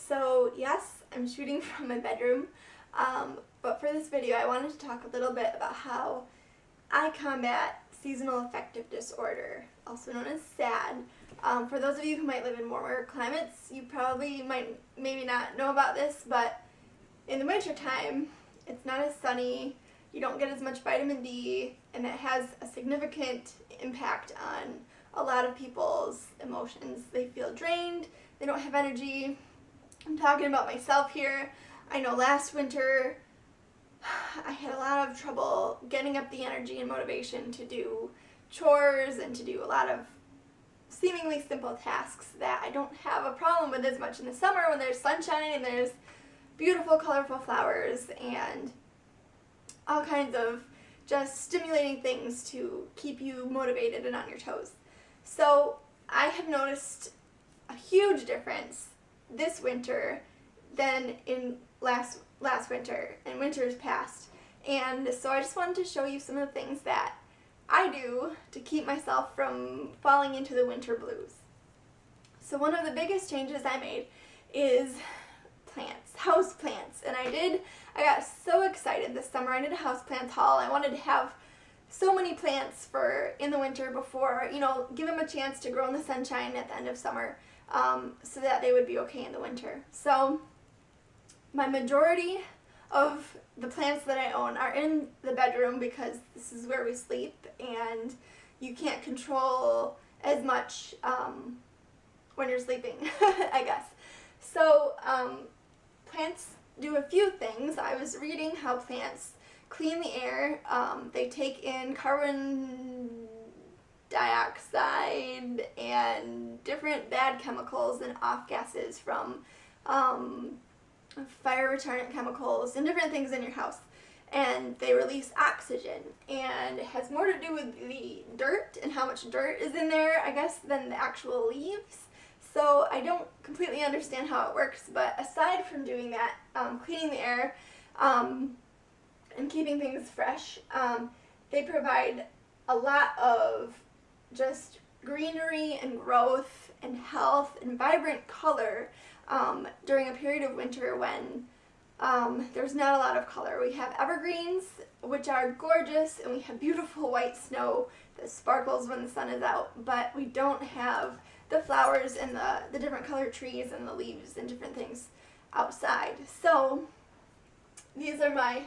So yes, I'm shooting from my bedroom, but for this video I wanted to talk a little bit about how I combat seasonal affective disorder, also known as SAD. For those of you who might live in warmer climates, you probably might maybe not know about this, but in the wintertime, it's not as sunny, you don't get as much vitamin D, and it has a significant impact on a lot of people's emotions. They feel drained, they don't have energy. I'm talking about myself here. I know last winter I had a lot of trouble getting up the energy and motivation to do chores and to do a lot of seemingly simple tasks that I don't have a problem with as much in the summer when there's sunshine and there's beautiful colorful flowers and all kinds of just stimulating things to keep you motivated and on your toes. So I have noticed a huge difference this winter than in last winter and winters past. And so I just wanted to show you some of the things that I do to keep myself from falling into the winter blues. So one of the biggest changes I made is plants, house plants. And I got so excited this summer. I did a house plants haul. I wanted to have so many plants for in the winter before, give them a chance to grow in the sunshine at the end of summer, so that they would be okay in the winter. So my majority of the plants that I own are in the bedroom because this is where we sleep and you can't control as much when you're sleeping, I guess. So plants do a few things. I was reading how plants clean the air. They take in carbon dioxide and different bad chemicals and off gases from fire retardant chemicals and different things in your house, and they release oxygen, and it has more to do with the dirt and how much dirt is in there, I guess, than the actual leaves. So I don't completely understand how it works, but aside from doing that, cleaning the air and keeping things fresh, they provide a lot of just greenery and growth and health and vibrant color during a period of winter when there's not a lot of color. We have evergreens, which are gorgeous, and we have beautiful white snow that sparkles when the sun is out, but we don't have the flowers and the different colored trees and the leaves and different things outside. So these are my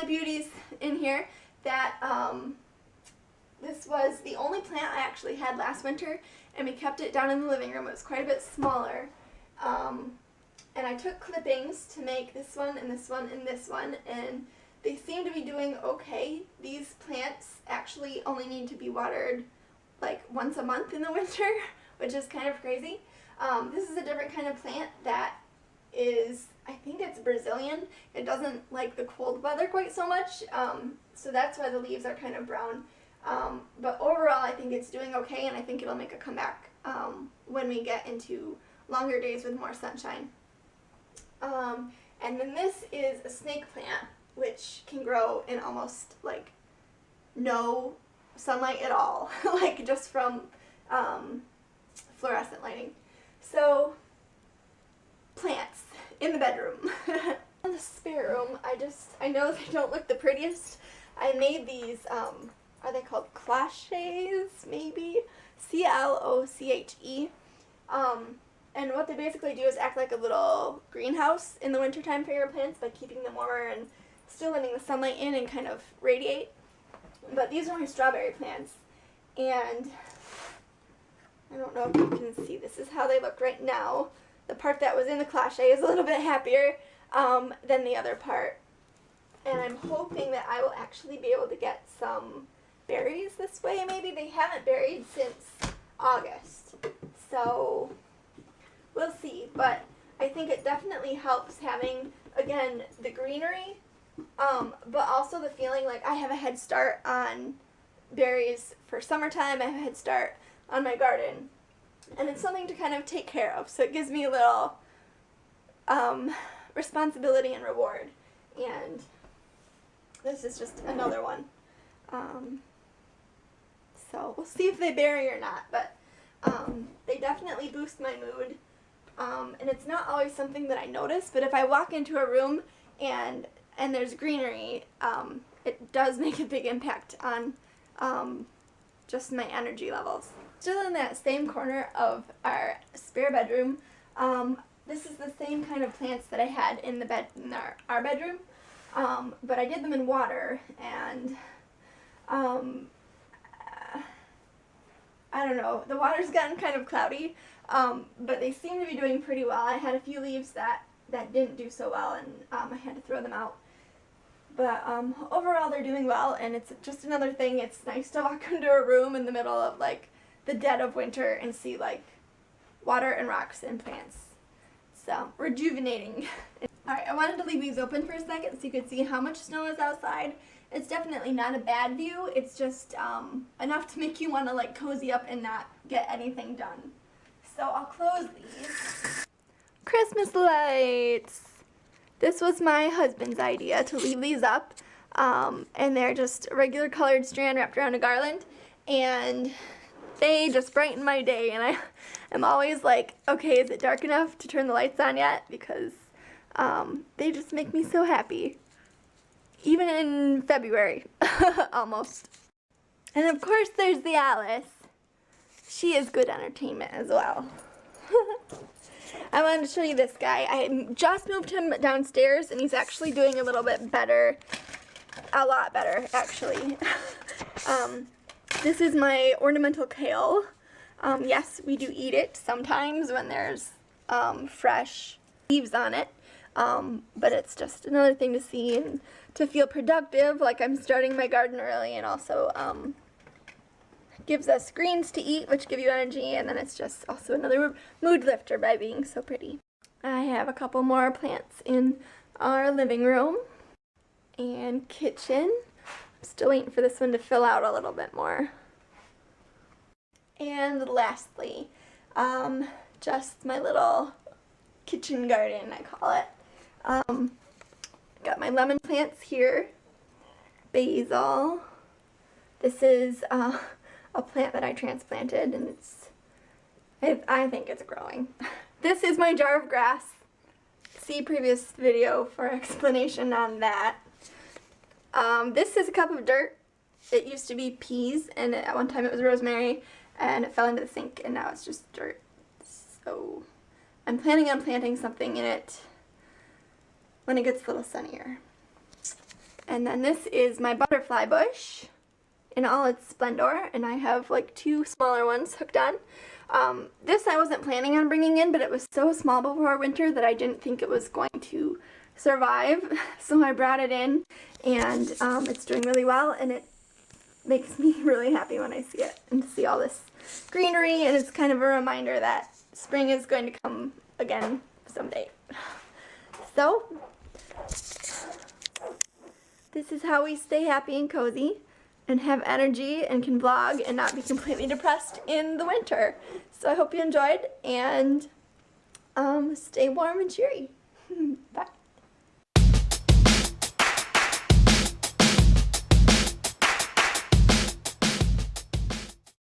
beauties in here that this was the only plant I actually had last winter, and we kept it down in the living room. It was quite a bit smaller. And I took clippings to make this one and this one and this one, and they seem to be doing okay. These plants actually only need to be watered like once a month in the winter, which is kind of crazy. This is a different kind of plant that is, I think it's Brazilian. It doesn't like the cold weather quite so much, so that's why the leaves are kind of brown. But overall I think it's doing okay, and I think it'll make a comeback when we get into longer days with more sunshine. And then this is a snake plant, which can grow in almost like no sunlight at all, like just from fluorescent lighting. So plants in the bedroom. In the spare room, I know they don't look the prettiest. I made these, are they called cloches, maybe? C-L-O-C-H-E. And what they basically do is act like a little greenhouse in the wintertime for your plants by keeping them warmer and still letting the sunlight in and kind of radiate. But these are my strawberry plants, and I don't know if you can see, this is how they look right now. The part that was in the cloche is a little bit happier than the other part. And I'm hoping that I will actually be able to get some berries this way. Maybe they haven't berried since August. So we'll see, but I think it definitely helps having, again, the greenery, but also the feeling like I have a head start on berries for summertime. I have a head start on my garden, and it's something to kind of take care of, so it gives me a little responsibility and reward. And this is just another one. So we'll see if they berry or not, but they definitely boost my mood And it's not always something that I notice, but if I walk into a room and there's greenery, it does make a big impact on just my energy levels. Still in that same corner of our spare bedroom, this is the same kind of plants that I had in our bedroom, but I did them in water, and I don't know, the water's gotten kind of cloudy, but they seem to be doing pretty well. I had a few leaves that didn't do so well, and I had to throw them out. But overall they're doing well, and it's just another thing. It's nice to walk into a room in the middle of like the dead of winter and see like water and rocks and plants. So rejuvenating. Alright, I wanted to leave these open for a second so you could see how much snow is outside. It's definitely not a bad view. It's just enough to make you want to like cozy up and not get anything done. So I'll close these. Christmas lights! This was my husband's idea to leave these up, and they're just a regular colored strand wrapped around a garland, and they just brighten my day, and I'm always like, okay, is it dark enough to turn the lights on yet? Because they just make me so happy. Even in February, almost. And of course there's the Alice. She is good entertainment as well. I wanted to show you this guy. I just moved him downstairs, and he's actually doing a little bit better. A lot better, actually. This is my ornamental kale. Yes, we do eat it sometimes when there's fresh leaves on it. But it's just another thing to see and to feel productive, like I'm starting my garden early, and also gives us greens to eat, which give you energy, and then it's just also another mood lifter by being so pretty. I have a couple more plants in our living room and kitchen. I'm still waiting for this one to fill out a little bit more. And lastly, just my little kitchen garden, I call it. Got my lemon plants here, basil. This is a plant that I transplanted, and I think it's growing. This is my jar of grass. See previous video for explanation on that. This is a cup of dirt. It used to be peas, and at one time it was rosemary, and it fell into the sink, and now it's just dirt. So I'm planning on planting something in it when it gets a little sunnier. And then this is my butterfly bush in all its splendor, and I have like 2 smaller ones hooked on. This I wasn't planning on bringing in, but it was so small before winter that I didn't think it was going to survive, so I brought it in, and it's doing really well, and it makes me really happy when I see it and to see all this greenery, and it's kind of a reminder that spring is going to come again someday. So this is how we stay happy and cozy and have energy and can vlog and not be completely depressed in the winter. So I hope you enjoyed, and stay warm and cheery. Bye.